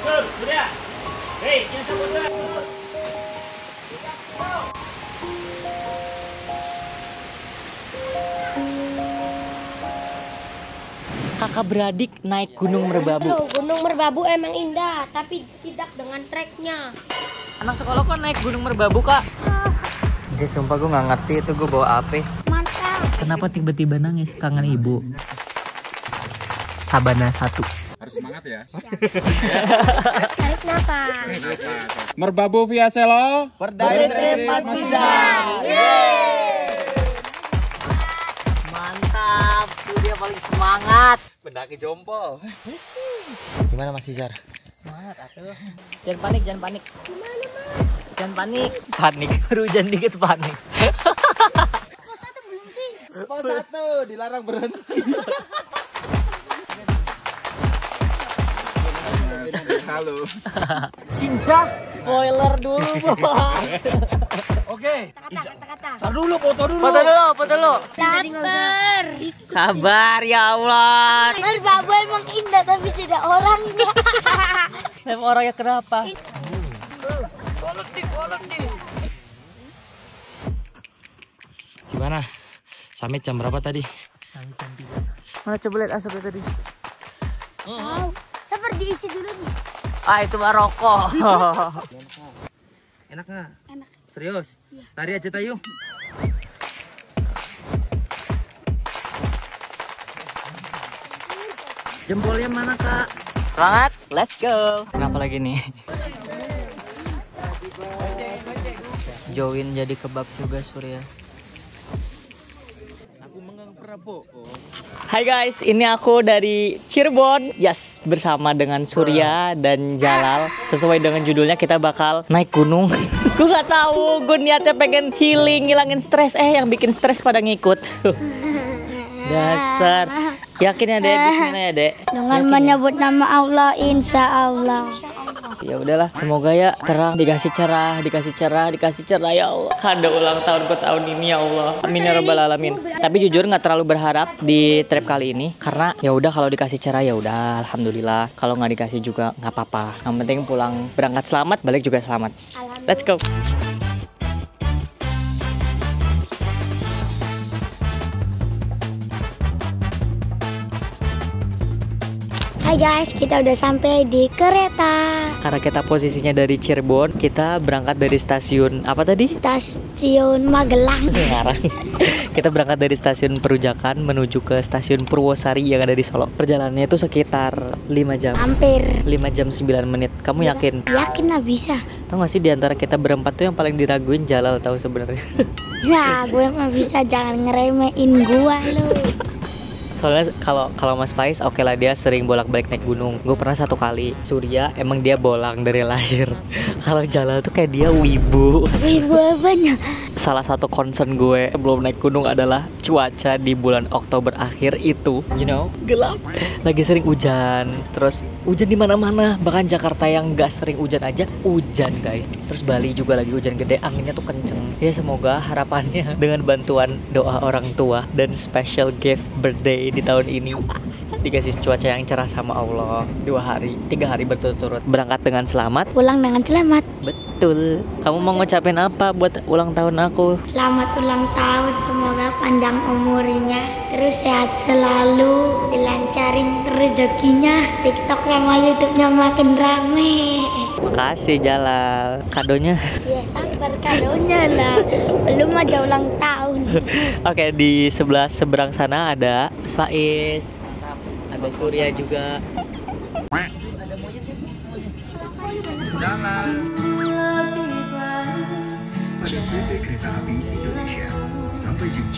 mundur, sudah. Hei, jangan mundur. Kakak beradik naik Gunung Merbabu. Gunung Merbabu emang indah, tapi tidak dengan treknya. Anak sekolah kok naik Gunung Merbabu, Kak? Guys, sumpah gue nggak ngerti itu gue bawa apa. Mantap. Kenapa tiba-tiba nangis? Kangen ibu. Sabana 1. Harus semangat ya. Tarik nafas. Merbabu via Selo. Berdari trip Mas Diza. Mantap, tuh dia paling semangat. Mendaki jompo. Gimana Mas Izar? Semangat atuh. Jangan panik, jangan panik. Gimana, Mas? Jangan panik. Panik, hujan dikit panik. Pos 1 belum sih? Pos 1 dilarang berhenti. Halo. Cinta. Spoiler dulu, Bos. Oke. Kata-kata. Tar dulu, foto dulu. Foto dulu. Lapar. Sabar ya Allah. Merbabu emang indah, tapi tidak orangnya. Emang orangnya kenapa? Gimana? Summit jam berapa tadi? Sampai jam 3. Mana coba lihat asapnya tadi? Wow. Sabar diisi dulu nih. Ah, itu mah rokok. Enak nggak? Enak. Serius? Iya. Lari aja tayo. Jempolnya mana, Kak? Semangat, let's go. Kenapa lagi nih? Join jadi kebab juga Surya. Aku menggang Prabowo. Hai guys, ini aku dari Cirebon. Yes, bersama dengan Surya dan Jalal. Sesuai dengan judulnya kita bakal naik gunung. Gue nggak tahu, gue niatnya pengen healing, ngilangin stres. Yang bikin stres pada ngikut. Dasar. Yakin ya Dek? Bismillah ya Dek. Dengan menyebut nama Allah, insya Allah. Ya udahlah, semoga ya terang, dikasih cerah ya Allah. Kado ulang tahunku tahun ini ya Allah. Amin ya rabbal alamin. Tapi jujur nggak terlalu berharap di trip kali ini karena ya udah kalau dikasih cerah ya udah alhamdulillah. Kalau nggak dikasih juga nggak apa-apa. Yang penting pulang berangkat selamat, balik juga selamat. Let's go. Hai guys, kita udah sampai di kereta. Karena kita posisinya dari Cirebon, kita berangkat dari stasiun apa tadi? Stasiun Magelang. Ngarang. Kita berangkat dari stasiun Perujakan menuju ke stasiun Purwosari yang ada di Solo. Perjalanannya itu sekitar 5 jam. Hampir. 5 jam 9 menit. Kamu yakin? Yakin lah bisa. Tahu gak sih diantara kita berempat tuh yang paling diraguin Jalal tahu sebenarnya. Ya, gue mah bisa, jangan ngeremehin gua lu. Soalnya kalau Mas Pais oke lah dia sering bolak-balik naik gunung. Gue pernah 1 kali. Surya emang dia bolang dari lahir. Kalau Jalal tuh kayak dia wibu. Wibu apanya? Salah satu concern gue belum naik gunung adalah cuaca di bulan Oktober akhir itu, gelap. Lagi sering hujan, terus hujan di mana-mana. Bahkan Jakarta yang nggak sering hujan aja hujan guys. Terus Bali juga lagi hujan gede, anginnya tuh kenceng. Ya semoga harapannya dengan bantuan doa orang tua dan special gift birthday di tahun ini dikasih cuaca yang cerah sama Allah. 3 hari berturut-turut berangkat dengan selamat, Pulang dengan selamat. betul. Kamu mau ngucapin apa buat ulang tahun aku? Selamat ulang tahun, semoga panjang umurnya, terus sehat selalu, dilancarin rezekinya, TikTok sama YouTube-nya makin rame. Makasih Jalal. Kadonya? Ya sabar, kadonya lah, belum aja ulang tahun. Oke, di sebelah seberang sana ada Mas Faiz, ada Surya juga. Jangan. Pada PT Kereta Api Indonesia. Sampai jumpa.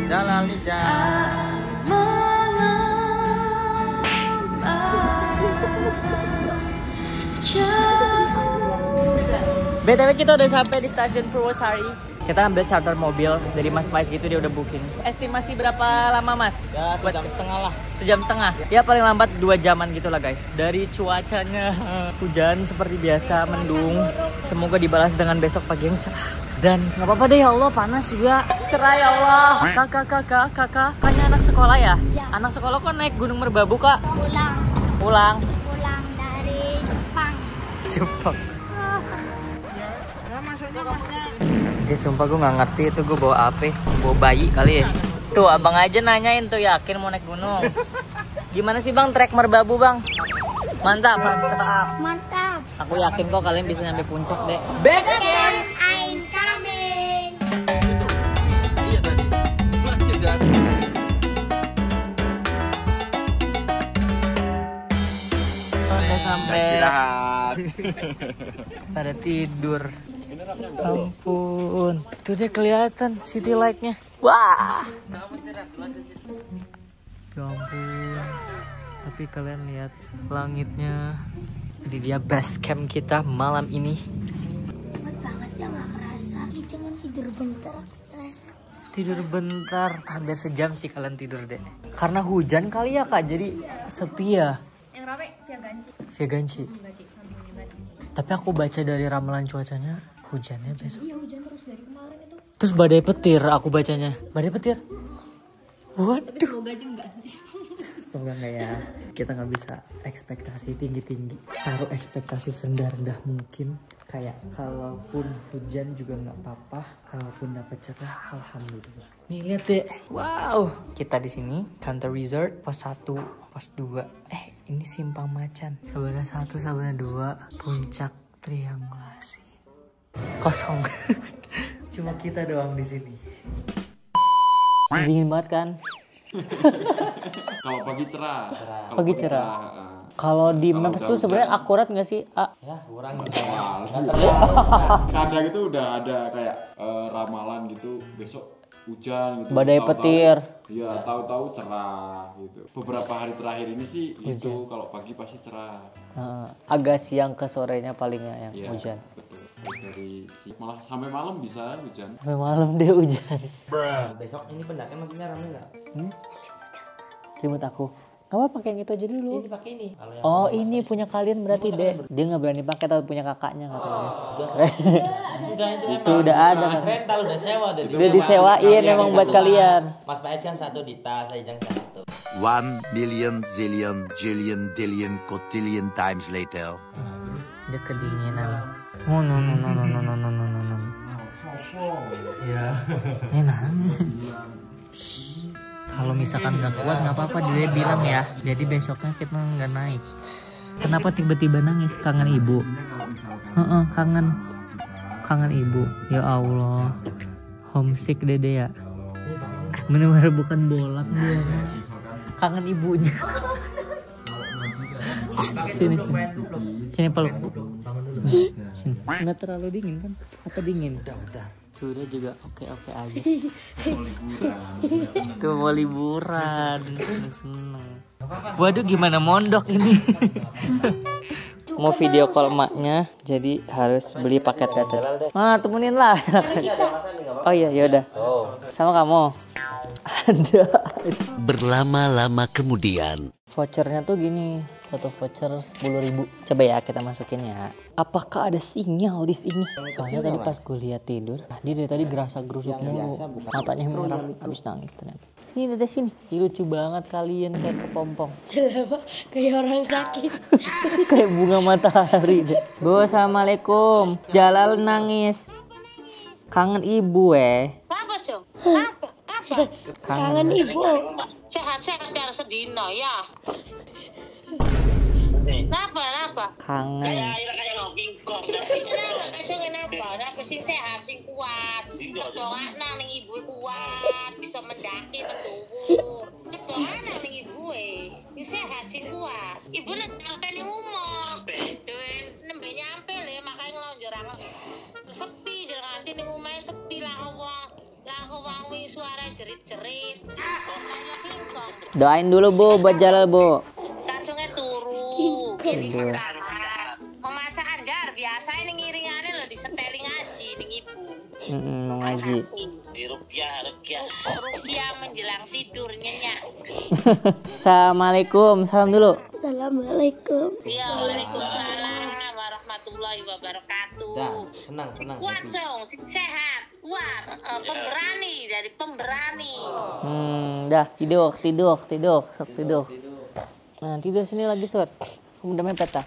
Jalan nih, BTW kita udah sampai di stasiun Purwosari. Kita ambil charter mobil dari Mas Pais gitu, dia udah booking. Estimasi berapa lama Mas? Ya, 1,5 jam lah. Sejam setengah. Ya paling lambat 2 jaman gitu lah guys. Dari cuacanya hujan seperti biasa, mendung. Semoga dibalas dengan besok pagi yang cerah. Dan nggak apa-apa deh ya Allah, panas juga. Cerah ya Allah. Kakaknya anak sekolah ya? Ya. Anak sekolah kok naik Gunung Merbabu kak? Pulang Pulang dari Jepang. Dia sumpah gue nggak ngerti itu gue bawa apa? Bawa bayi kali ya? Tuh abang aja nanyain tuh, yakin mau naik gunung. Gimana sih bang trek Merbabu bang? Mantap. Mantap. Aku yakin kok kalian bisa nyampe puncak deh. Best game I'm coming. Iya tadi. Masih udah. Udah sampai Istirahat. pada tidur. Ampun, tuh dia kelihatan city light-nya. Wah. Ya ampun. Tapi kalian lihat langitnya. Jadi dia base camp kita malam ini. Cepet banget ya nggak kerasa. Cuman tidur bentar aku kerasa. Tidur bentar, hampir sejam sih kalian tidur deh. Karena hujan kali ya kak, jadi sepi ya. Yang rame via Ganci. Via Ganci. Tapi aku baca dari ramalan cuacanya, hujannya besok. Iya hujan terus dari kemarin itu. Terus badai petir aku bacanya. Badai petir? Waduh. Semoga aja enggak sih. Semoga enggak ya. Kita nggak bisa ekspektasi tinggi-tinggi. Taruh ekspektasi serendah-rendah mungkin. Kayak kalaupun hujan juga nggak apa-apa. Kalaupun dapat cerah, alhamdulillah. Nih lihat deh. Wow. Kita di sini Counter Resort pos 1, pos 2. Ini Simpang Macan. Sabana 1, Sabana 2, Puncak Triangulasi. Kosong. Cuma kita doang di sini. Dingin banget kan? Kalau pagi cerah. Pagi cerah. Kalau di Kalau Maps tuh sebenarnya akurat nggak sih? Ya, kurang. Kadang itu udah ada kayak ramalan gitu, besok hujan gitu. Badai petir. Iya, tahu-tahu cerah gitu. Beberapa hari terakhir ini sih itu kalau pagi pasti cerah. Agak siang ke sorenya palingnya yang Iya, hujan. betul. Dari malah sampai malam bisa hujan. Sampai malam deh hujan. Besok ini pendaki maksudnya rame nggak? Selimut aku. Gak apa pakai yang itu aja dulu. Ini pakai ini. Kalau yang Oh ini punya kalian berarti deh. Dia nggak berani pakai tapi punya kakaknya katanya. Itu udah ada. rental udah sewa dari. Udah disewain emang buat kalian. Mas Pak kan satu di tas, Ejang satu. 1 million zillion jillion dillion cotillion times later. Dia kedinginan. Oh no. Ya. Enak. Kalau misalkan nggak kuat nggak apa-apa, dia bilang ya. Jadi besoknya kita nggak naik. Kenapa tiba-tiba nangis? Kangen ibu. Kangen ibu. Ya Allah. Homesick dede ya. Bener-bener bukan bolak dia. Kangen ibunya. Sini peluk. Sini. Nggak terlalu dingin kan? Apa dingin? Udah. Sudah juga oke aja. Tuh mau liburan, seneng. Waduh gimana mondok ini. Mau video call emaknya, jadi harus beli paket data. Temenin lah. Oh iya yaudah. Sama kamu. Ada. Berlama-lama kemudian. Vouchernya tuh gini, satu voucher 10.000. Coba ya kita masukin ya. Apakah ada sinyal di sini? Soalnya tadi pas gue lihat tidur, dia dari tadi gerasa gerusuk mulu. Matanya merah, habis nangis ternyata. Sini ada sini. Ih, lucu banget kalian kayak kepompong. Selama kayak orang sakit. Kayak bunga matahari deh. Bu, assalamualaikum. Jalal nangis. Kangen ibu Apa, Jong? Apa? Kangen ibu. Sehat-sehat cara sedino ya. Kenapa? Kangen. Kayak ngomong kok. Kenapa sing sehat, sing kuat. Cebongan ning ibu kuat, bisa mendaki menduwur. Cebongan ning ibu sehat, sing kuat. Ibu nek nyampe ning umur. Dewe nembe nyampe le makane ngelonjor anget. Sepi jer nganti ning omahe sepi lah wong. Lah wong suara jerit-jerit. Doain dulu Bu buat Jalal Bu. Kancungnya turu. Gini pemacaan jar biasa ini ngiringane lho diseteling ngaji ning ibu. ngaji. Di rupiah menjelang tidur nyenyak. Assalamualaikum, salam dulu. Assalamualaikum. Ya, waalaikumsalam warahmatullahi wabarakatuh. Dah, senang. Kuat dong, sehat, kuat, pemberani dari pemberani. Dah tidur. Sok tidur. Nah, tidur sini lagi, Sur. Kamu udah mepet tak?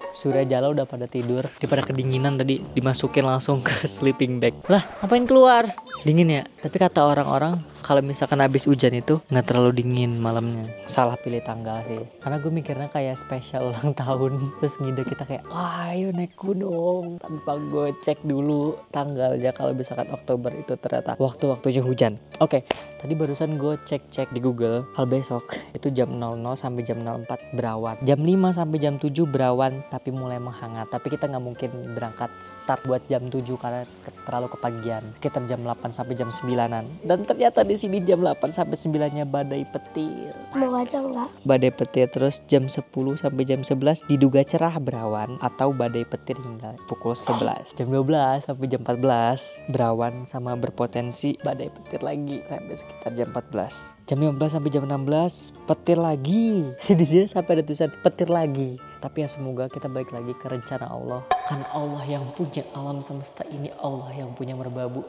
Surya Jala udah pada tidur, daripada kedinginan tadi dimasukin langsung ke sleeping bag. Lah, ngapain keluar? Dingin ya? Tapi kata orang-orang kalau misalkan habis hujan itu nggak terlalu dingin malamnya. Salah pilih tanggal sih. Karena gue mikirnya kayak spesial ulang tahun. Terus ngide kita kayak, ayo naik gunung. Tanpa gue cek dulu tanggalnya kalau misalkan Oktober itu ternyata waktu-waktunya hujan. Oke, tadi barusan gue cek di Google. Kalau besok itu jam 00 sampai jam 04 berawan. Jam 5 sampai jam 7 berawan tapi mulai menghangat. Tapi kita nggak mungkin berangkat start buat jam 7 karena terlalu kepagian. Sekitar jam 8 sampai jam 9-an. Dan ternyata di sini jam 8 sampai 9-nya badai petir. Mau baca nggak? Badai petir, terus jam 10 sampai jam 11 diduga cerah berawan atau badai petir hingga pukul 11. Jam 12 sampai jam 14 berawan sama berpotensi badai petir lagi sampai sekitar jam 14. Jam 15 sampai jam 16 petir lagi. Di sini sampai ada tulisan petir lagi. Tapi ya semoga kita balik lagi ke rencana Allah. Kan Allah yang punya alam semesta ini, Allah yang punya merbabu.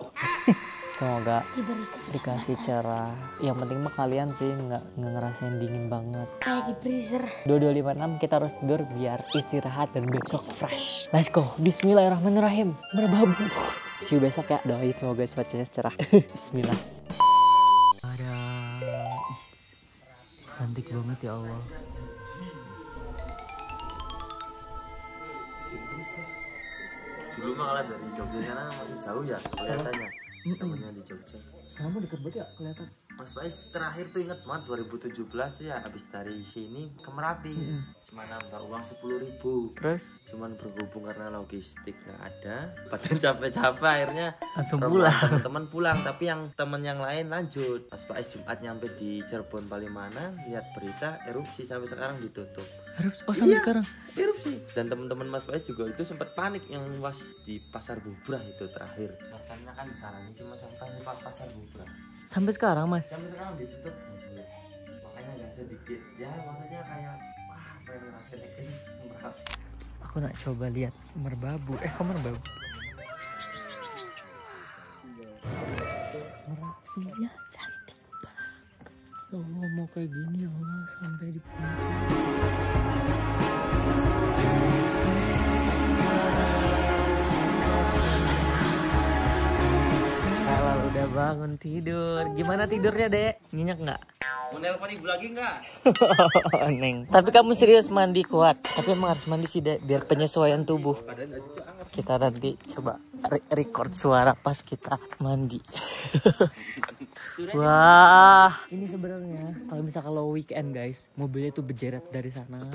Semoga dikasih cerah. Yang penting mah kalian sih nggak ngerasain dingin banget. Kayak di freezer. 2256 kita harus tidur biar istirahat dan besok fresh. Let's go. Bismillahirrahmanirrahim. Merbabu. See you besok ya. Doain semoga cuacanya cerah. Bismillah. Ada. Cantik banget ya Allah. Dulu mah kalau dari Jogja sana masih jauh ya kelihatannya. Zamannya di Jogja. Kamu deket banget ya kelihatan. Mas Faiz terakhir tuh inget banget 2017 ya, abis dari sini ke Merapi. Cuma nambah uang 10.000. Terus? Cuman berhubung karena logistik nggak ada, pada capek-capek akhirnya langsung pulang. Teman pulang, tapi yang temen yang lain lanjut. Mas Faiz Jumat nyampe di Cirebon Palimanan, lihat berita erupsi sampai sekarang ditutup. Erupsi? Oh sampai sekarang? Erupsi. Dan teman-teman Mas Faiz juga itu sempat panik yang was di Pasar Bubrah itu terakhir. Makanya kan disaranin cuma sampai di Pasar Bubrah. Sampai sekarang Mas? Sampai sekarang ditutup. Makanya agak sedikit ya, maksudnya kayak wah pengen ngerasain ini Merapi. Aku nak coba lihat merbabu. Kok merbabu? Merapinya cantik banget. Allah mau kayak gini ya Allah sampai di Kalau udah bangun tidur, gimana tidurnya Dek? Nyenyak nggak? Mau nelpon ibu lagi nggak? Neng. Tapi kamu serius mandi kuat? Tapi emang harus mandi sih Dek, biar penyesuaian tubuh. Kita nanti coba record suara pas kita mandi. Wah, ini sebenarnya kalau misal kalau weekend guys, mobilnya tuh berjerat dari sana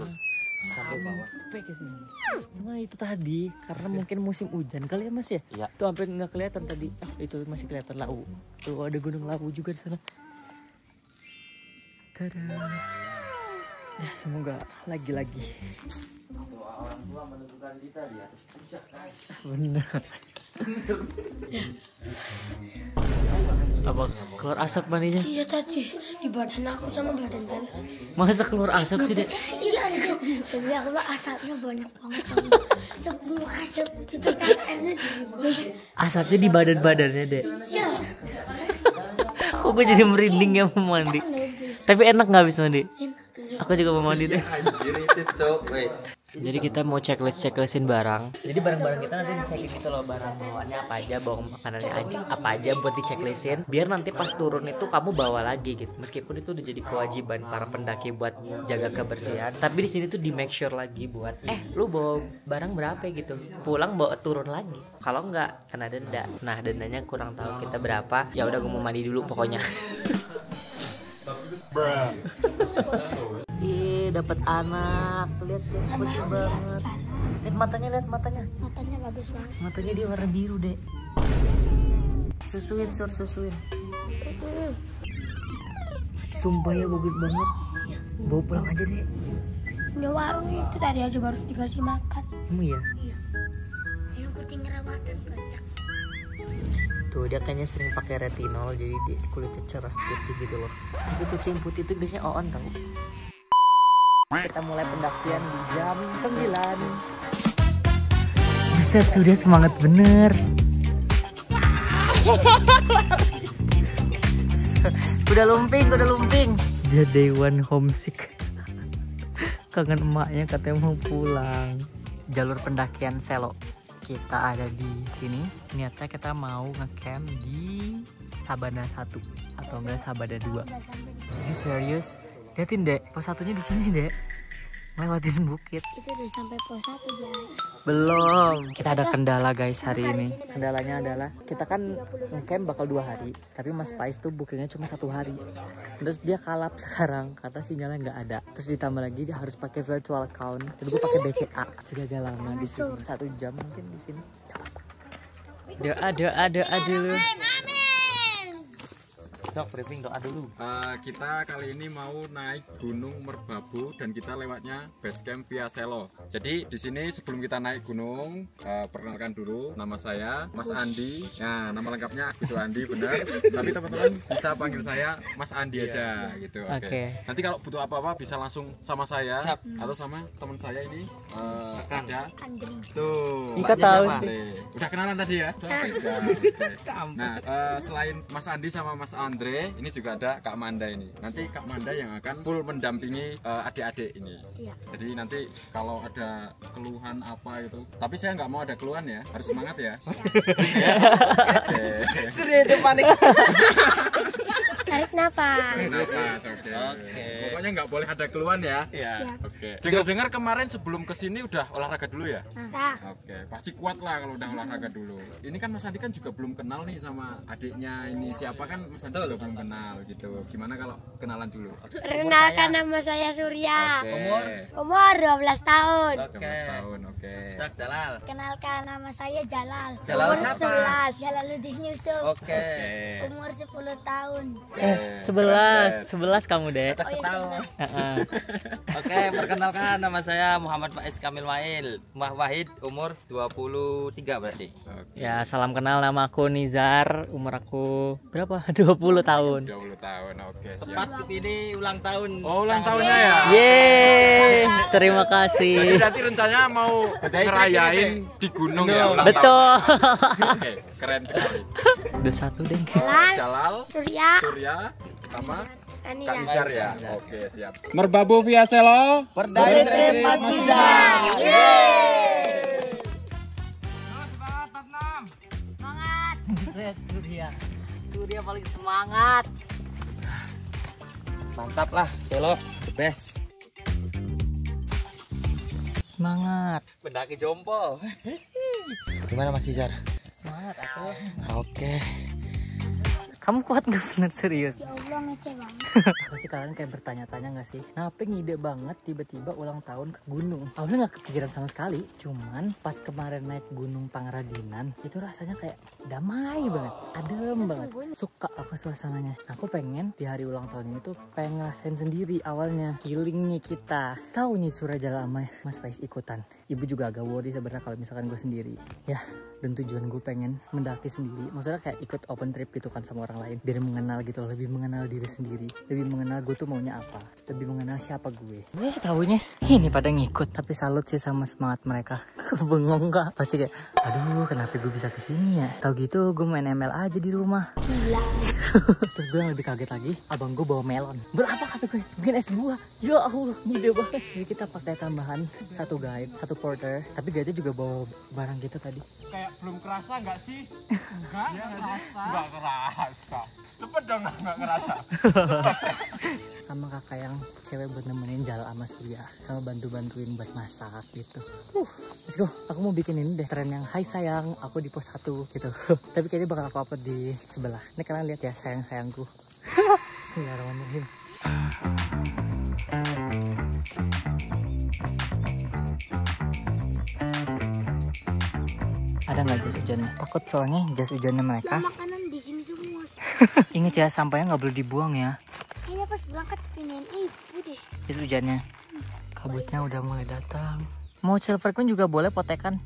sampai bawah ke sini. Cuma itu tadi karena mungkin musim hujan kali ya Mas ya? Iya. Tuh sampai nggak kelihatan tadi. Itu masih kelihatan Lawu. Tuh ada gunung Lawu juga di sana. Tada. Ya semoga lagi-lagi. Orang tua menentukan kita di atas puncak guys. Bener. Apa keluar asap mandinya? Iya tadi di badan aku sama badan Jala. Masa keluar asap sih Dek? Iya di sini. Tapi aku mah asapnya banyak banget. Semua asap itu tangannya di Asapnya di badan-badannya Dek. Iya. Kok gue jadi merinding ya mau mandi. Tapi enak nggak habis mandi? Enak. Aku juga mau mandi deh. Anjir itu cok, weh. Jadi kita mau checklistin barang. Jadi barang-barang kita nanti dicekin gitu loh, barang bawaannya apa aja, bawa makanannya aja, apa aja buat dichecklistin. Biar nanti pas turun itu kamu bawa lagi gitu. Meskipun itu udah jadi kewajiban para pendaki buat jaga kebersihan. Tapi di sini tuh di make sure lagi buat, lu bawa barang berapa gitu. Pulang bawa turun lagi. Kalau enggak kena denda. Nah dendanya kurang tahu kita berapa. Ya udah gue mau mandi dulu pokoknya. Ih, dapat anak. Lihat putih banget. Lihat matanya. Matanya bagus banget. Matanya dia warna biru, Dek. Susuin. Sumpah ya bagus banget. Bawa pulang aja, Dek. Punya warung itu tadi aja baru dikasih makan. Emang iya? Iya. Ini kucing rawatan kocak. gitu. Dia kayaknya sering pakai retinol, jadi dia kulitnya cerah putih gitu loh. Tapi kucing putih itu biasanya on tau. Kita mulai pendakian di jam 9. Buset, sudah semangat bener. Udah lumping. Dia day one homesick. Kangen emaknya, katanya mau pulang. Jalur pendakian Selo. Kita ada di sini. Niatnya kita mau ngecamp di Sabana 1 atau enggak Sabana 2. Jadi serius. Liatin Dek, pos 1-nya di sini Dek. Lewatin bukit. Itu udah sampai pos 1 guys. Belum. Kita ada kendala guys hari ini. Kendalanya adalah kita kan ngecamp bakal 2 hari, tapi Mas Pais tuh bookingnya cuma 1 hari. Terus dia kalap sekarang karena sinyalnya nggak ada. Terus ditambah lagi dia harus pakai virtual account. Jadi gue pakai BCA. Jadi agak lama di sini. 1 jam mungkin di sini. Doa dulu. Dok, briefing doa dulu. Kita kali ini mau naik Gunung Merbabu dan kita lewatnya base camp via Selo. Jadi di sini sebelum kita naik gunung, perkenalkan dulu, nama saya Mas Andi. Nah, nama lengkapnya Agus Andi benar. Tapi teman-teman bisa panggil saya Mas Andi aja gitu. Oke. Nanti kalau butuh apa-apa bisa langsung sama saya atau sama teman saya ini. Ada Andri. tuh. Ika tahu. Udah kenalan tadi ya? Nah, selain Mas Andi sama Mas Andre, ini juga ada Kak Manda ini. Nanti Kak Manda yang akan full mendampingi adik-adik ini. Iya. Jadi nanti kalau ada keluhan apa gitu, tapi saya nggak mau ada keluhan ya, harus semangat ya. Sudah itu panik. Tarik napas. Oke. Pokoknya nggak boleh ada keluhan ya. Iya. Oke. Dengar-dengar kemarin sebelum kesini udah olahraga dulu ya? Nah, Oke, pasti kuat lah kalau udah olahraga dulu. Ini kan Mas Andi kan juga belum kenal nih sama adiknya ini. Siapa kan Mas Andi juga belum kenal gitu. Gimana kalau kenalan dulu? perkenalkan nama saya Surya. Oke. Umur 12 tahun. 12 tahun, oke. Jalal. Kenalkan nama saya Jalal. Jalal Umur siapa? 11. Jalaluddin Yusuf. Oke. Umur 10 tahun. 11 kamu Dek. Acak setahun. Heeh. Oke, perkenalkan nama saya Muhammad Faiz Kamil Wail. Mbah Wahid, umur 23 berarti. Ya, salam kenal, nama aku Nizar, umur aku berapa? 20 tahun. 20 tahun, oke, siap. Tepat ini ulang tahun. Oh, ulang tahunnya ya? Yeay, terima Jadi kasih. berarti rencananya mau ngerayain di gunung ya ulang Betul. tahun. Oke, keren sekali. Udah 1 Deng. Jalal, Surya. Surya, sama Ania. Kak Nizar ya. Oke, siap. Merbabu via Selo. Berdaya trip Mas Nizar. Semangat. Surya paling semangat. Mantap lah, Selo, the best. Semangat. Pendaki jompo. Gimana Mas Nizar? Semangat aku. Oke. Kamu kuat nggak bener serius? Ya Allah ngece banget. Pasti kalian kayak bertanya-tanya nggak sih? Kenapa ngide banget tiba-tiba ulang tahun ke gunung? Awalnya nggak kepikiran sama sekali. Cuman pas kemarin naik gunung Pangradinan, itu rasanya kayak damai banget, adem banget. Suka aku suasananya. Aku pengen di hari ulang tahun ini tuh pengen ngerasain sendiri awalnya. Healing nih kita. Tahu nih Surya Jalal sama Mas Faiz ikutan. Ibu juga agak worry sebenarnya kalau misalkan gue sendiri. Ya, dan tujuan gue pengen mendaki sendiri. Maksudnya kayak ikut open trip gitu kan sama orang lain. Biar mengenal gitu, lebih mengenal diri sendiri. Lebih mengenal gue tuh maunya apa. Lebih mengenal siapa gue. Taunya ini pada ngikut. Tapi salut sih sama semangat mereka. Bengong kak. Pasti kayak, aduh kenapa gue bisa kesini ya. Tahu gitu gue main ML aja di rumah. Gila. Terus gue yang lebih kaget lagi, abang gue bawa melon. Berapa kata gue? Bikin es buah. Ya Allah, mudah banget. Jadi kita pakai tambahan 1 guide, 1 porter. Tapi guide juga bawa barang kita tadi. Kayak belum kerasa nggak sih? Enggak, nggak kerasa. Cepet dong, nggak kerasa. Sama kakak yang cewek buat nemenin Jalal sama Surya. Sama bantu-bantuin buat masak gitu. Let's go. Aku mau bikin ini deh. Tren yang hai sayang, aku di pos 1 gitu. Tapi kayaknya bakal aku upload di sebelah. Ini kalian lihat ya sayang-sayangku. Bismillahirrahmanirrahim. Ada nggak jas hujannya? Takut soalnya jas hujannya mereka. Makanan di sini semua. Ingat ya, sampahnya nggak boleh dibuang ya. Kayaknya pas berangkat pindahin ibu deh. Jas hujannya. Kabutnya udah mulai datang. Mau silver queen juga boleh potekan.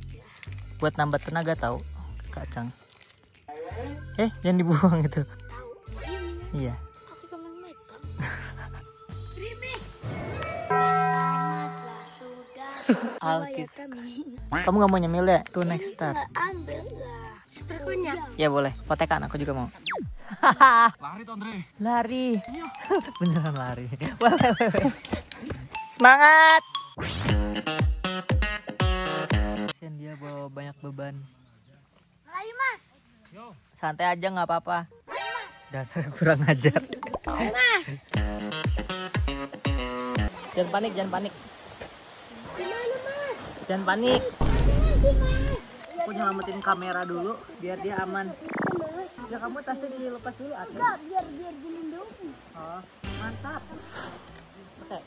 Buat nambah tenaga tahu, Kak Cang. Jangan dibuang itu. Iya. Alkis. Kamu nggak mau nyemil ya? Tuh next step. Ambil lah. Seperkunya. Ya boleh. Potekan aku juga mau. Lari tuh Andre. Lari. Beneran lari. Semangat. Kasian dia bawa banyak beban. Ayo Mas. Santai aja nggak apa-apa. Dasar kurang ajar. Mas. Jangan panik, jangan panik. Gimana Mas? Jangan panik. Mas. Aku nyelamatin kamera dulu biar dia aman. Bisa Mas. Ya kamu tasnya dilepas dulu atau? Enggak, biar dilindungi. Oh, mantap. Oke.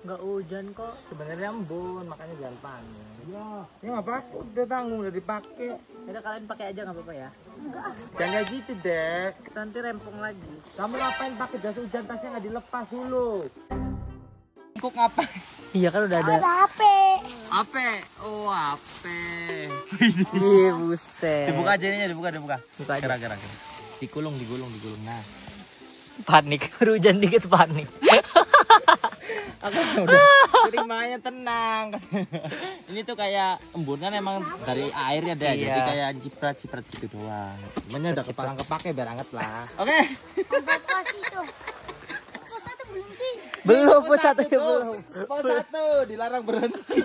Nggak hujan kok. Sebenarnya embun, makanya jangan panik. Ya nggak apa, udah tanggung, udah dipakai. Udah kalian pakai aja nggak apa-apa ya. Jangan gitu deh. Nanti rempong lagi. Kamu ngapain pakai jas hujan, tasnya nggak dilepas dulu? Kok ngapain? Iya kan udah ada. Ada HP. Ape? Oh ape. Iya buset. Dibuka aja ininya, dibuka. Buka aja. Gerak. Digulung. Nah. Panik, hujan dikit panik. Aku udah terimanya tenang. Ini tuh kayak embun kan emang dari air ya deh. Iya. Jadi kayak ciprat gitu doang. Cuman udah kepake biar anget lah. Oke. Sampai pos itu. Pos 1 belum sih? Belum, pos 1 belum. Pos 1 dilarang berhenti.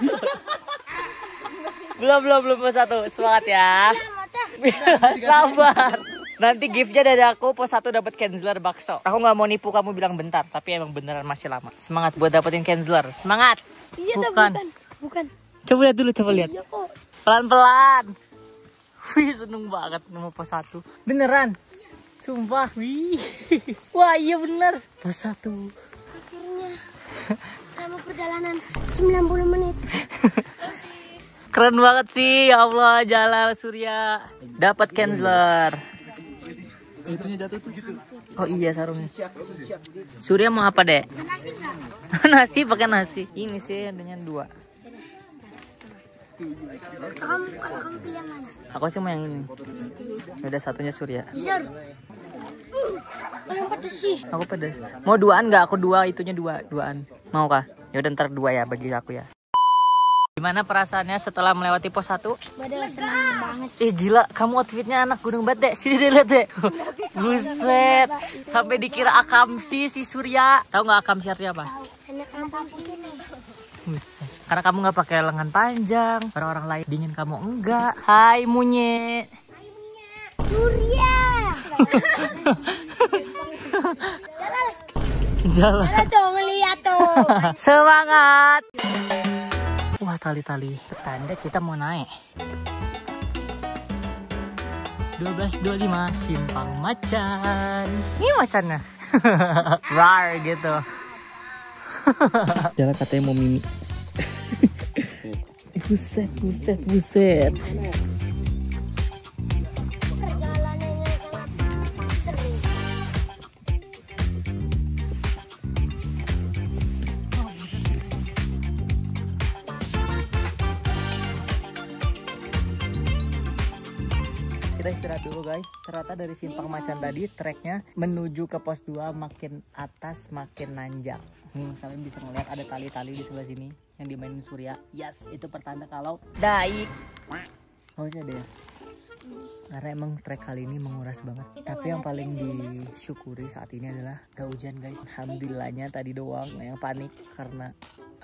Belum pos 1. Semangat ya. Sabar. Nanti giftnya dari aku pos 1 dapat Kenzler bakso. Aku nggak mau nipu kamu bilang bentar, tapi emang beneran masih lama. Semangat buat dapetin Kenzler. Semangat. Iya, bukan. Coba lihat dulu, coba lihat. Iya kok. Pelan-pelan. Wih, seneng banget nama pos 1. Beneran. Sumpah. Wih. Wah, iya bener. Pos 1. Akhirnya selama perjalanan 90 menit. Keren banget sih, ya Allah, Jalal Surya. Dapat Kenzler. Itunya jatuh tuh gitu. Oh iya, sarungnya. Surya mau apa, Dek? Nasi enggak? Nasi, pakai nasi. Ini sih adanya 2. Kalau kamu pilih yang mana? Aku sih mau yang ini. Udah satunya Surya. Jujur. Yang pedes sih. Aku pedas. Mau 2-an nggak? Aku 2, itunya 2-an. Mau kah? Ya udah ntar 2 ya bagi aku ya. Gimana perasaannya setelah melewati pos 1? Padahal senang banget. Gila, kamu outfitnya anak gunung banget, Dek. Sini deh, lihat, Dek. Buset. Sampai dikira akamsi si Surya. Tahu nggak akamsi artinya apa? Anak kampung sini. Buset. Karena kamu nggak pakai lengan panjang. Orang-orang lain dingin, kamu enggak. Hai, Munye. Surya. Jalan. Ada tuh, ngeliat tuh. Semangat. Wah, tali-tali petanda kita mau naik. 12.25 Simpang Macan. Ini macannya. Rar gitu. Jalan katanya mau mimi. Buset. Perjalanannya sangat seru. Kita istirahat dulu guys. Ternyata dari Simpang Macan tadi treknya menuju ke pos 2 makin atas makin nanjak. Nih kalian bisa ngeliat ada tali-tali di sebelah sini yang dimainin Surya. Yes, itu pertanda kalau daik. Oh iya deh. Karena emang trek kali ini menguras banget. Tapi yang paling disyukuri saat ini adalah gak hujan guys. Alhamdulillahnya tadi doang yang panik karena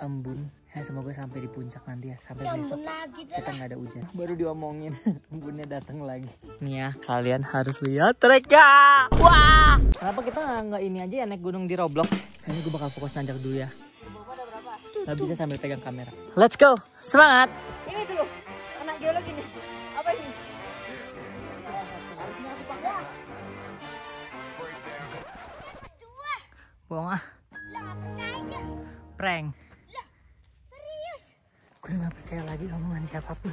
embun. Ya semoga sampai di puncak nanti ya. Sampai besok kita nggak ada hujan. Baru diomongin embunnya datang lagi. Nih ya kalian harus lihat treknya. Wah. Kenapa kita nggak ini aja ya naik gunung di Roblox? Ini gue bakal fokus nanjak dulu ya. Gak bisa sambil pegang kamera. Let's go. Semangat. Ini dulu, anak geologi nih. Apa ini? Bohong ah. Lah nggak percaya. Prank. Lah serius. Gue gak percaya lagi omongan siapapun.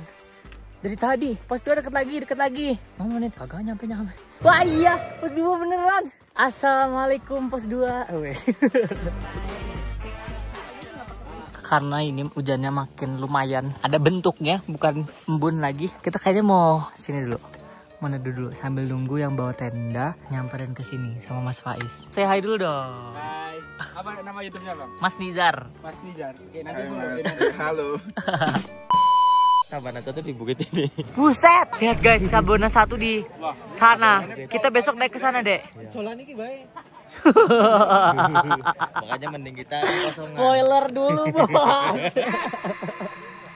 Dari tadi, pos 2 deket lagi. 5 menit, kagak nyampe. Wah iya, pos 2 beneran. Assalamualaikum pos 2. Karena ini hujannya makin lumayan. Ada bentuknya, bukan embun lagi. Kita kayaknya mau sini dulu. mau neduh dulu sambil nunggu yang bawa tenda nyamperin ke sini sama Mas Faiz. Say hi dulu dong. Hai. Apa nama YouTube-nya, Bang? Mas Nizar. Mas Nizar. Oke, nanti Halo. Sabana satu di bukit ini. Buset. Lihat guys, Sabana 1 di sana. Kita besok naik ke sana, Dek. Jalan ini baik. Makanya mending kita kosongan. Spoiler dulu, Bos.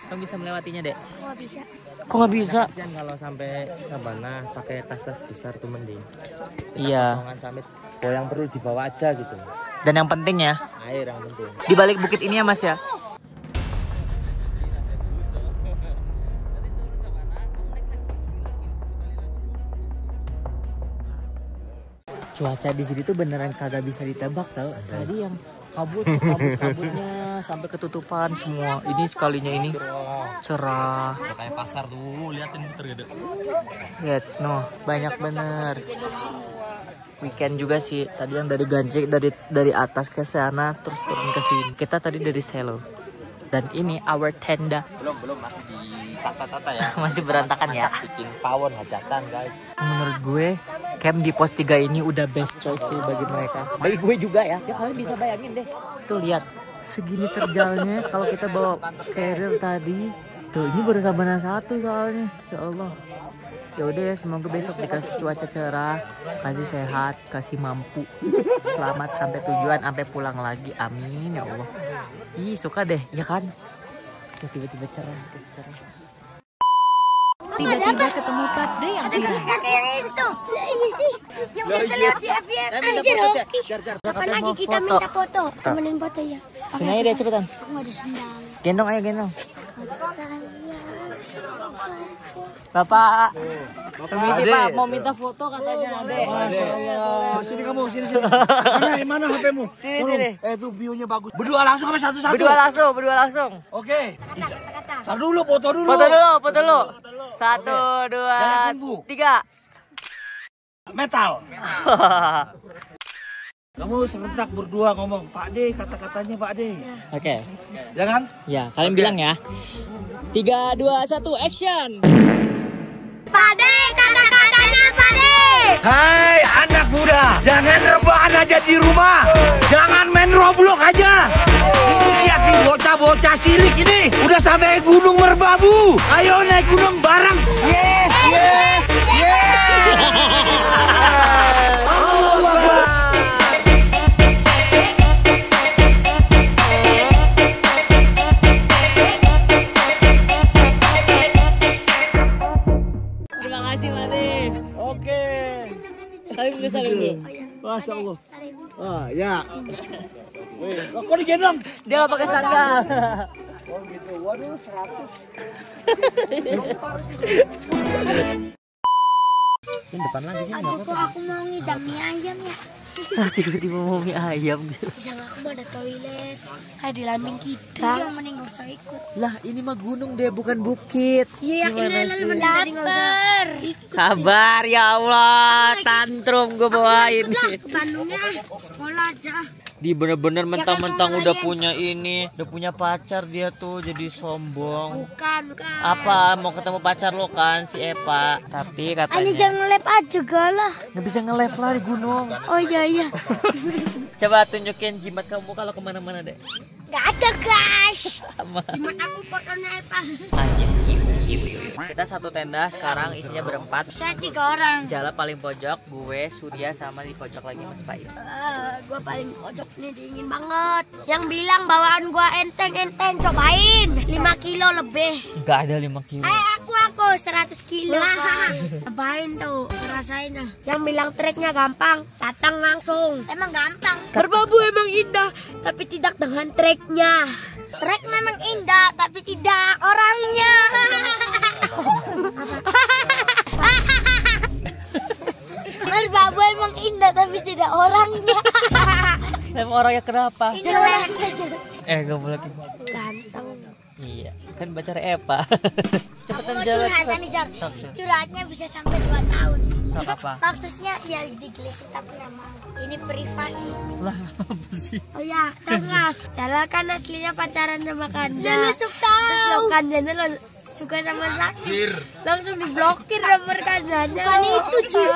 Kamu bisa melewatinya, Dek? Nggak bisa. Kok nggak bisa? Kasian kalau sampai Sabana pakai tas-tas besar tuh mending. Iya. Kosongan summit. Oh, yang perlu dibawa aja gitu. Dan yang penting ya, Air yang penting. di balik bukit ini ya, Mas ya. Cuaca di sini tuh beneran kagak bisa ditebak tau. Tadi yang kabutnya sampai ketutupan semua. Ini sekalinya ini cerah. Kayak pasar tuh, liatin tergede. Lihat, no, banyak bener. Weekend juga sih. Tadi yang dari Ganjek dari atas ke sana terus turun ke sini. Kita tadi dari Selo. Dan ini our tenda. Belum masih ditata-tata ya. Masih berantakan ya. Bikin pawon hajatan, guys. Menurut gue camp di pos 3 ini udah best choice sih bagi mereka. Bagi gue juga ya. Ya kalian bisa bayangin deh. Tuh lihat segini terjalnya kalau kita bawa carrier tadi. Tuh ini baru Sabana 1 soalnya. Ya Allah. Ya udah ya, semoga besok dikasih cuaca cerah, kasih sehat, kasih mampu, selamat sampai tujuan, sampai pulang lagi. Amin ya Allah. Ih suka deh, ya kan? Tiba-tiba cerah, Tiba-tiba ketemu Padre yang viral. Kakek yang itu. Iya sih. Yang biasa lihat di FYF. Anjir, oke. Kapan lagi kita minta foto? Temenin foto ya. Sini aja deh cepetan. Aku nggak ada sendal. Gendong ayo gendong. Sayang. Bapak. Permisi Pak, mau minta foto katanya Adek. Sini kamu, sini. Mana HP-mu? Sini. Itu view-nya bagus. Berdua langsung sampai satu-satu. Berdua langsung. Oke. Tar dulu, foto dulu. Foto dulu. 1, 2, 3. Metal. Kamu serentak berdua ngomong, Pak D, kata-katanya Pak D. Oke. Jangan? Ya, kalian bilang ya. 3, 2, 1, action. Pade, kata-katanya Pade. Hai anak muda, jangan rebahan aja di rumah. Jangan main Roblox aja. Ini lihat nih bocah-bocah cilik ini udah sampai Gunung Merbabu. Ayo naik gunung bareng. Yes. Terima kasih Made. Oke. Salim dulu. Masya Allah. Ah ya. Wih, kok digendong? Dia nggak pakai sandal. Oh gitu. Waduh 100. Ini depan lagi sih. Aduh, kok aku mau ngidam mie ayam ya. Tiba-tiba mau mie ayam gitu. Bisa nggak aku mau ada toilet. Hai di Lamping kita. Iya, mending nggak usah ikut. Lah ini mah gunung deh, bukan bukit. Iya, yakin mending tadi nggak usah. Sabar ya Allah, tantrum gue bawain. Ke Bandungnya sekolah aja. Di bener-bener mentang-mentang udah punya ini, udah punya pacar dia tuh jadi sombong. Bukan. Apa mau ketemu pacar lo kan si Epa, tapi Ani katanya jangan nge-lab aja galah. nggak bisa nge-live lah di gunung. Oh iya. Coba tunjukin jimat kamu kalau kemana-mana deh. Gak ada guys. Sama. Jimat aku fotonya Epa. Anjis, ibu. Kita satu tenda sekarang isinya berempat. Saya 3 orang. Jala paling pojok, gue, Surya sama di pojok lagi Mas Faiz. Gua paling pojok nih dingin banget. Yang bilang bawaan gua enteng, cobain 5 kilo lebih. Nggak ada 5 kilo. Aku 100 kilo. Cobain tuh, ngerasain dah. Yang bilang treknya gampang, datang langsung. Emang gampang. Merbabu emang indah, tapi tidak dengan treknya. Trek memang indah, tapi tidak orangnya. Merbabu emang indah, tapi tidak orangnya. Emang orangnya kenapa? Jelek. Gak boleh Ganteng. Iya, kan pacar Epa. Cepetan jalan. Curhatan nih, Jar. Sok. Curhatnya bisa sampai 2 tahun. Sok apa? Maksudnya ya digelisin tapi nggak mau. Ini privasi. Lah apa sih? Oh ya, tahu nggak? Jalal kan aslinya pacaran sama Kanda. Terus lo Kanjanya lo suka sama Sakti, langsung diblokir nomor kanannya. Bukan itu Cil,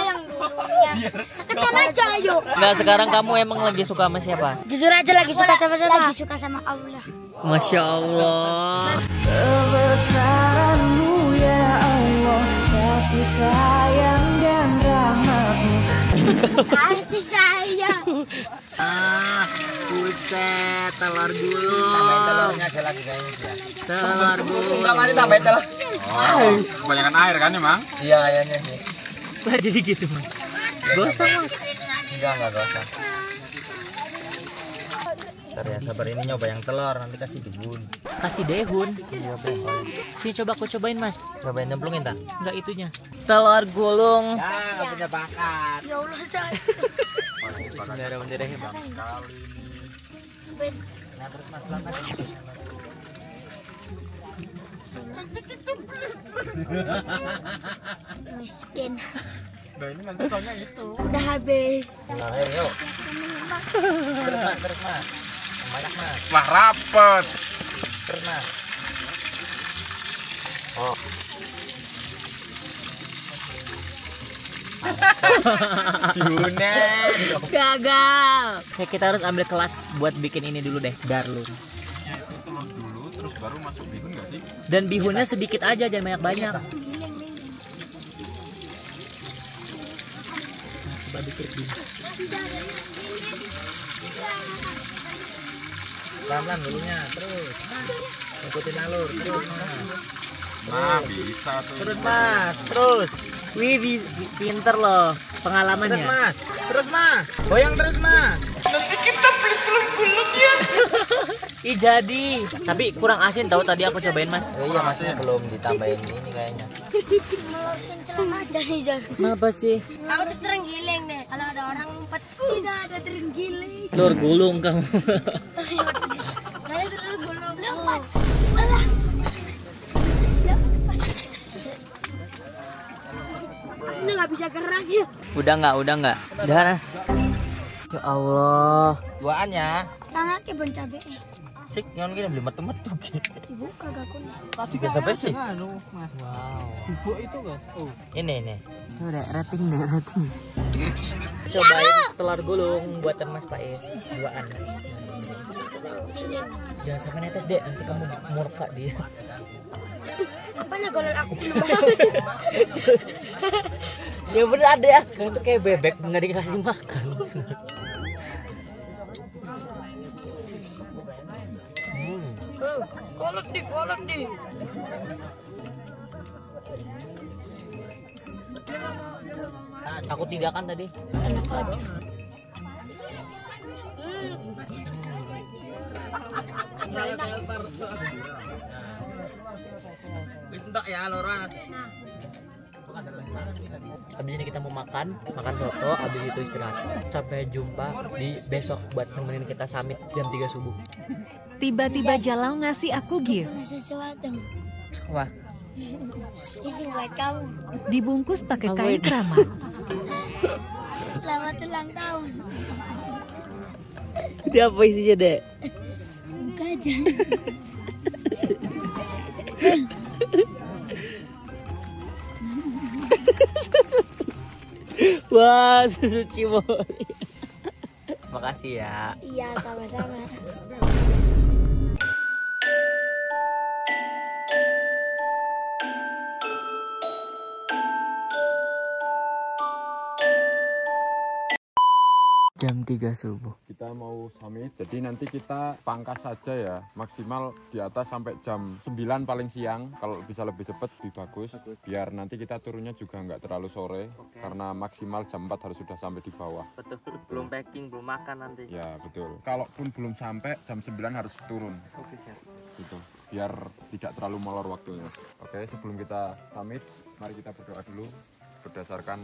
yang dulunya. Sakitan aja yuk. Enggak, sekarang kamu emang lagi suka sama siapa? Jujur aja lagi suka sama siapa? Lagi suka sama Allah. Masya Allah. Kebesaranmu ya Allah, kasih sayang dan rahmatmu. Kasih sayang. Buset, telur gulung. Tambahin telurnya aja lagi kayaknya ya. Telur gulung. Enggak mati tambahin telur. Oh, kebanyakan air kan emang? Iya kayaknya sih. Lah jadi gitu, Mas. Gosong, Mas. Enggak gosong. Bentar ya, sabar ini nyoba yang telur, nanti kasih dehun. Kasih dehun. Iya, behon. Sini coba aku cobain, Mas. Cobain nyemplungin tak? Enggak itunya. Telur gulung. Ya, punya bakat. Ya Allah saya. Bismillahirrahmanirrahim. Nah, terus Mas pelan Miskin. Nah ini nanti soalnya itu. Udah habis. Nah, ayo, yuk. Terus Mas. Banyak Mas. Wah rapet. Terus Mas. Oh. Yunen. Gagal. Oke, kita harus ambil kelas buat bikin ini dulu deh, darlung. Ya itu telur dulu, terus baru masuk bihun nggak sih? Dan bihunnya sedikit aja, jangan banyak-banyak. Coba dikit bihun. Pelan-pelan dulunya, terus. Ikutin alur, terus Mas. Nah bisa tuh. Terus Mas, terus. Wih, pinter loh pengalamannya. Terus Mas, terus Mas. Goyang terus Mas. Nanti kita beli telur gulung ya. Ih jadi, tapi kurang asin tahu tadi aku cobain Mas. Iya masnya belum ditambahin ini kayaknya. Kencelan aja nih Jan. Kenapa sih? Aku tuh terenggiling deh. Kalau ada orang ngumpet, tidak ada terenggiling. Telur gulung kamu. Gak ada telur gulung. Lompat. Alah. Ini nggak bisa gerak ya. Udah nggak? Udah. Nah. Ya Allah. Buaannya. Tangan ke bon cabe. Sik nyon kita beli metu-metu. Ibu kagak kuning. Juga sampai sih. Wow. Bubuk itu kan. Oh. Ini. Udah rating. Cobain telur gulung buatan Mas Pais. Duaan. Jangan sampai netes deh, nanti kamu murka dia. Apa nih golol aku belum Ya bener ada ya, sekarang tuh kayak bebek nggak dikasih makan. Kolot di. Aku 3 kan tadi. Wis entek ya Lora. Habis ini kita mau makan soto, habis itu istirahat. Sampai jumpa di besok buat nemenin kita summit jam 3 subuh. Tiba-tiba Jalau ngasih aku gift. Sesuatu. Wah, Ini buat kamu. Dibungkus pakai kain keramat. Selamat ulang tahun. ini apa isinya, Dek? Buka aja. Wah, susu cimoli. Makasih ya. Iya, sama-sama. Jam 3 subuh. Kita mau summit, jadi nanti kita pangkas saja ya, maksimal di atas sampai jam 9 paling siang. Kalau bisa lebih cepat lebih bagus, biar nanti kita turunnya juga nggak terlalu sore, karena maksimal jam 4 harus sudah sampai di bawah. Betul, belum packing, belum makan nanti. Ya betul. Kalaupun belum sampai jam 9 harus turun. Oke, siap. Gitu, biar tidak terlalu molor waktunya. Oke, sebelum kita summit, mari kita berdoa dulu berdasarkan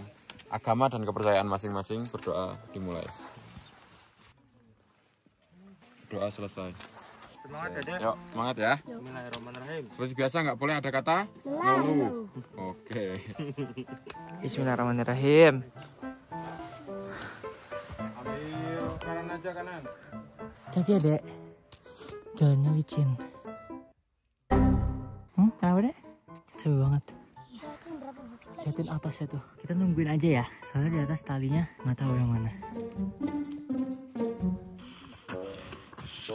agama dan kepercayaan masing-masing. Berdoa dimulai. Doa selesai. Semangat ya, Dek. Yuk, semangat ya. Bismillahirrahmanirrahim. Seperti biasa nggak boleh ada kata lalu. Oke. Bismillahirrahmanirrahim. Ambil kanan aja, kanan. Tadi ya, Dek. Jalannya licin. Kenapa, Sepi banget. Liatin atasnya tuh. Kita nungguin aja ya. Soalnya di atas talinya nggak tahu yang mana.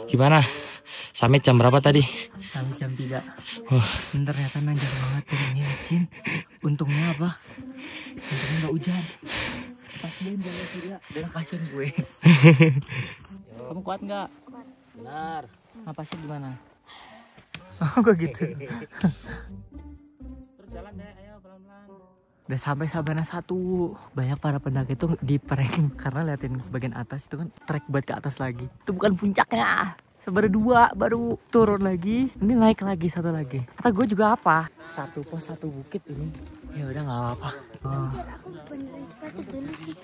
Gimana? Summit jam berapa tadi? Sampai jam 3. Ini ternyata nanjak banget dan ini licin. Untungnya apa? Untungnya nggak hujan. Kasian jalan surya dan kasian gue. Kamu kuat nggak? Benar. Napasnya gimana? Oh kok gitu. Terus jalan deh, ayo pelan-pelan. Udah sampai Sabana 1. Banyak para pendaki itu di prank karena liatin bagian atas itu kan trek buat ke atas lagi. Itu bukan puncaknya. Sabana 2 baru turun lagi. Ini naik lagi satu lagi. Kata gue juga apa? 1 pos 1 bukit ini. Ya udah nggak apa-apa. Oh.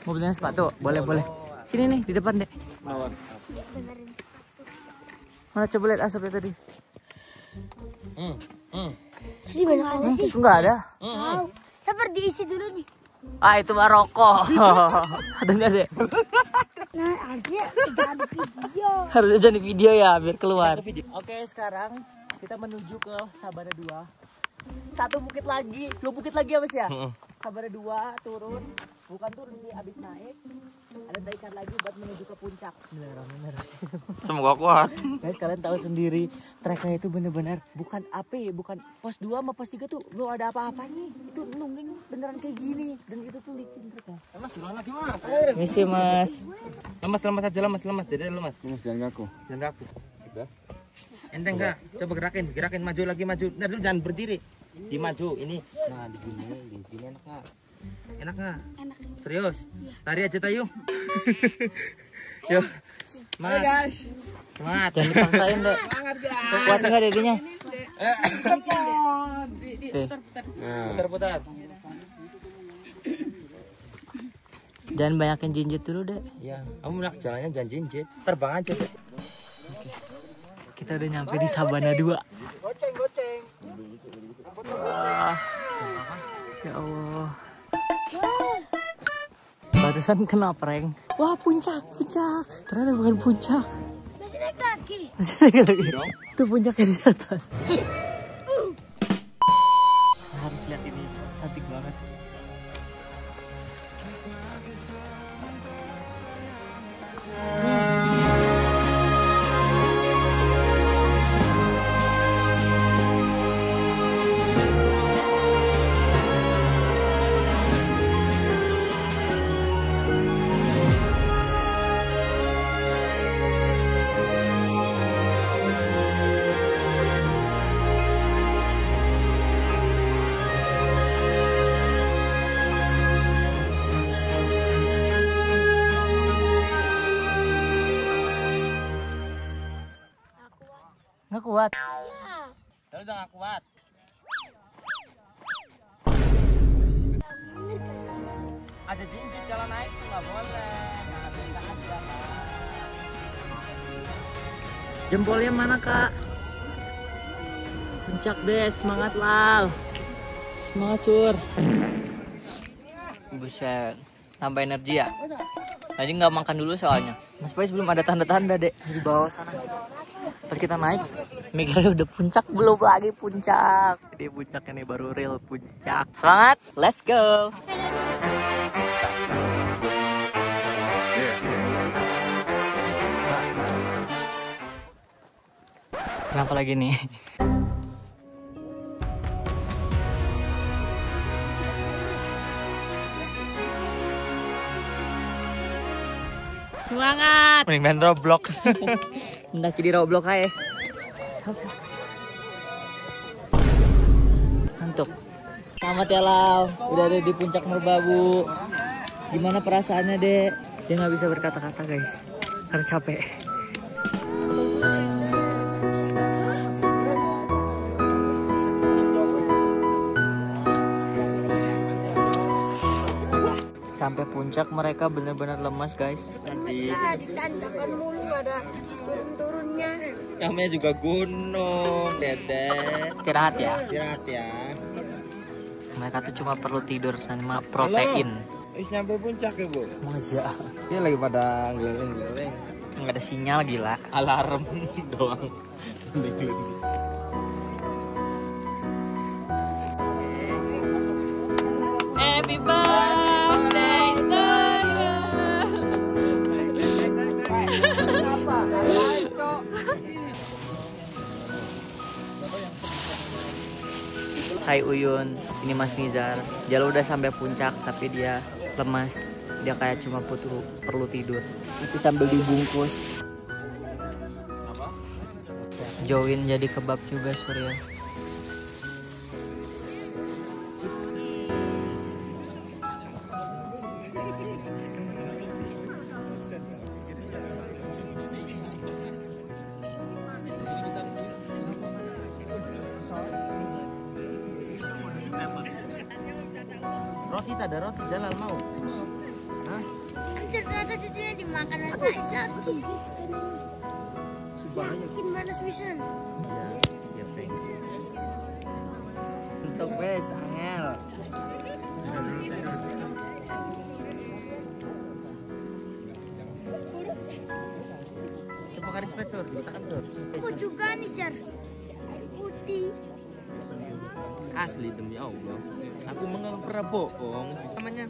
Mau benerin sepatu? Boleh. Sini nih di depan dek. Mana coba lihat asapnya tadi? Di mana ada sih? Enggak ada. Tahu. Sabar diisi dulu nih. Ah itu mah rokok. Ada nggak dek? Nah harusnya jangan video. Harusnya jadi video ya biar keluar. Oke sekarang kita menuju ke Sabana 2. 1 bukit lagi, 2 bukit lagi ya mas ya? Sabana 2 turun, bukan turun sih, abis naik. Ada taikan lagi buat menuju ke puncak. Bismillahirrahmanirrahim. Semoga kuat. Guys kalian tahu sendiri treknya itu bener-bener bukan AP, bukan pos 2 sama pos 3 tuh belum ada apa-apanya. Itu nungging beneran kayak gini dan itu tuh licin treknya. Mas, jalan lagi mas. Misi mas. Lemas aja lemas. Dede lemas. Jangan ngaku. Jangan kaku. Udah. Enteng kak, coba gerakin maju lagi maju. Nah dulu jangan berdiri. Di maju ini. Nah di sini enak kak. Enak nggak? Enak. Serius? Lari aja tayo. Yuk. Semangat. Guys. Semangat. Jangan dipaksain dek. Kuat nggak dedenya? Putar. Jangan banyakin jinjit dulu dek. Ya, kamu nak jalannya jangan jinjit. Terbang aja dek. Kita udah nyampe di Sabana 2. Goceng. Wah. Ya Allah. Barusan kena prank. Wah puncak. Ternyata bukan puncak. Masih naik lagi. Itu puncaknya di atas. Harus lihat ini, cantik banget. Nggak kuat. Terus jangan kuat. Ada jinjit kalau naik tuh nggak boleh. Nah, biasa aja. Jempolnya mana kak? Puncak deh, semangat Lau. Semangat Sur. Buset, tambah energi ya. Tadi nggak makan dulu soalnya. Mas Pais belum ada tanda-tanda dek di bawah sana. Pas kita naik, mikirnya udah puncak, belum lagi puncak. Jadi puncaknya nih baru real puncak. Semangat, let's go. Kenapa lagi nih? Semangat. Mending main Roblox. Mendaki di Roblox aja. Ngantuk. Selamat ya Lau, udah ada di puncak Merbabu. Gimana perasaannya dek? Dia nggak bisa berkata-kata guys, karena capek. Sampai puncak mereka benar-benar lemas guys. Lemes lah, ditanjakan mulu ada turun-turunnya. Namanya juga gunung, Dede. Istirahat ya. Istirahat ya. Mereka tuh cuma perlu tidur sama protein. Wis nyampe puncak ya, Bu? Masa? Dia lagi pada ngeliling-ngeliling. Nggak ada sinyal gila. Alarm doang. Happy birthday to Hai Uyun, ini Mas Nizar. Jalo udah sampai puncak tapi dia lemas. Dia kayak cuma perlu tidur. Nanti sambil dibungkus. Join jadi kebab juga Surya. Roti tak ada roti Jalal mau? Hah? Ternyata situnya dimakan es lagi. Banyak. Bikin manas bisa. Ya thanks. Untuk wes angel. Coba karis pecor, diletakkan cor. Aku juga nih, Jar. Air putih. Asli demi Allah. Aku menganggap pernah bohong. Namanya.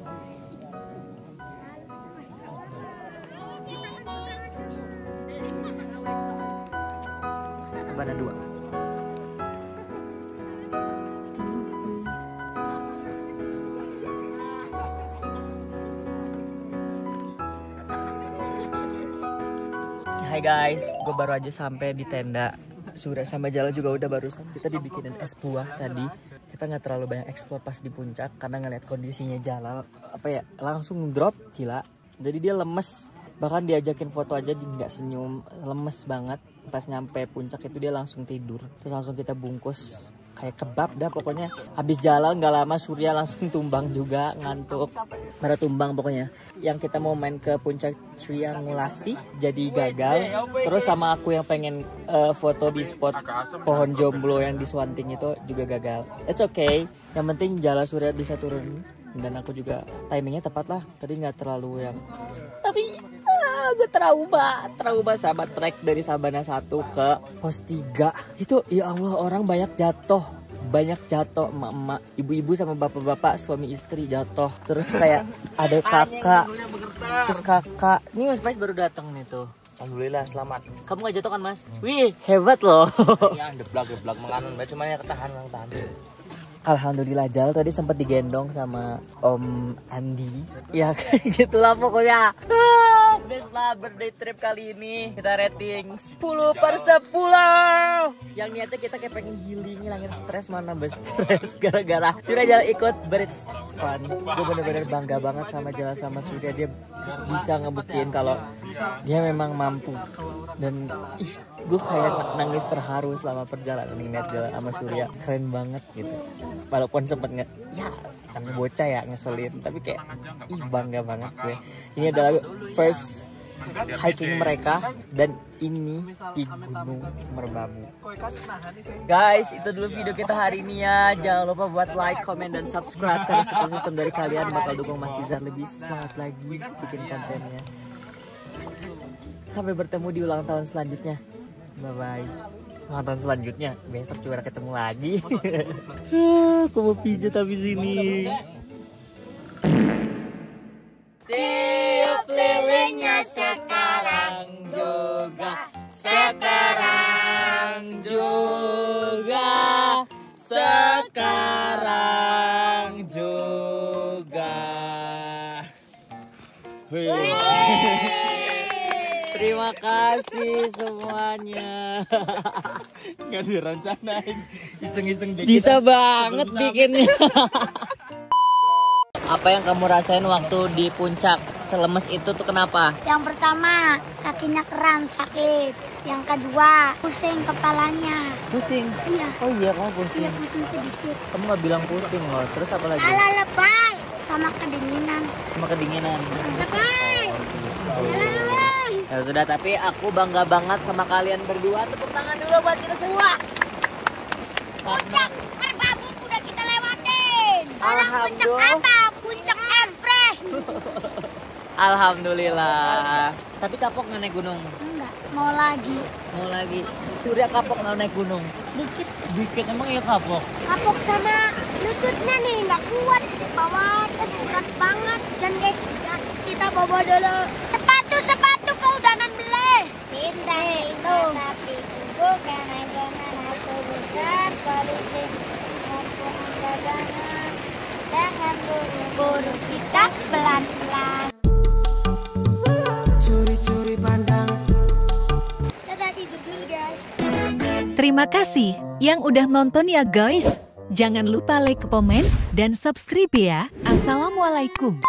Sabana 2. Hai guys, gue baru aja sampai di tenda. Surya sama Jala juga udah barusan. Kita dibikinin es buah tadi. Kita nggak terlalu banyak eksplor pas di puncak karena ngeliat kondisinya Jalal langsung drop gila. Jadi dia lemes. Bahkan diajakin foto aja dia nggak senyum, lemes banget. Pas nyampe puncak itu dia langsung tidur. Terus langsung kita bungkus kayak kebab dah pokoknya. Habis jalan nggak lama Surya langsung tumbang juga, ngantuk. Baru tumbang pokoknya. Yang kita mau main ke puncak triangulasi jadi gagal. Terus sama aku yang pengen foto di spot pohon jomblo yang di Swanting itu juga gagal. It's okay. Yang penting Jala Surya bisa turun dan aku juga timingnya tepat lah. Tadi nggak terlalu yang gue trauma sama trek dari Sabana 1 ke pos 3 itu ya Allah orang banyak jatuh emak-emak, ibu-ibu sama bapak-bapak suami istri jatuh, terus kayak ada kakak, terus kakak ini Mas Pais baru datang nih tuh. Alhamdulillah selamat. Kamu nggak jatuh kan Mas? Wih hebat loh. Ya geblak menganun, cuma yang tahan. Alhamdulillah Jal tadi sempat digendong sama Om Andi. Ya kayak gitulah pokoknya. Best lah birthday trip kali ini. Kita rating 10/10. Yang niatnya kita kayak pengen healing, ngilangin stres, mana stres gara-gara Surya Jal ikut, but it's fun. Gue bener-bener bangga banget sama Jal sama Surya. Dia bisa ngebuktiin kalau dia memang mampu. Dan gue kayak nangis terharu selama perjalanan ngeliat Jal sama Surya. Keren banget gitu. Walaupun sempet karena bocah ya ngeselin, tapi kayak bangga banget gue. Ini adalah first hiking mereka dan ini di Gunung Merbabu. Guys, itu dulu video kita hari ini ya. Jangan lupa buat like, comment, dan subscribe karena sistem dari kalian bakal dukung Mas Nizar lebih semangat lagi bikin kontennya. Sampai bertemu di ulang tahun selanjutnya. Bye bye. Ulang tahun selanjutnya besok juga ketemu lagi. Aku mau pijat habis ini. Tiup lilinnya sekarang juga, sekarang juga, sekarang juga. Terima kasih semuanya. Nggak direncanain, iseng-iseng dikit. Bisa banget bikinnya. Apa yang kamu rasain waktu di puncak? Selemes itu tuh kenapa? Yang pertama, kakinya kram, sakit. Yang kedua, pusing kepalanya. Pusing? Iya. Oh iya, kamu pusing? Iya, pusing sedikit. Kamu nggak bilang pusing loh. Terus apa lagi? Ala lebay. Sama kedinginan. Sama kedinginan. Lebay. Ya sudah, tapi aku bangga banget sama kalian berdua. Tepuk tangan dulu buat kita semua. Puncak Merbabu udah kita lewatin. Puncak apa? Puncak Everest. Alhamdulillah. Tapi kapok nggak naik gunung? Enggak, mau lagi. Mau lagi. Surya kapok nggak naik gunung? Dikit. Dikit emang ya kapok. Kapok sama lututnya nih, nggak kuat. Bawa berat banget. Jangan guys, kita bawa dulu. Sepatu kau danan beli. Pindah itu. Tapi bukan jangan aku bukan polisi. Aku angkat jangan buru-buru, kita pelan-pelan. Curi-curi pandang. Kita tidur dulu guys. Terima kasih yang udah nonton ya guys. Jangan lupa like, komen, dan subscribe ya. Assalamualaikum.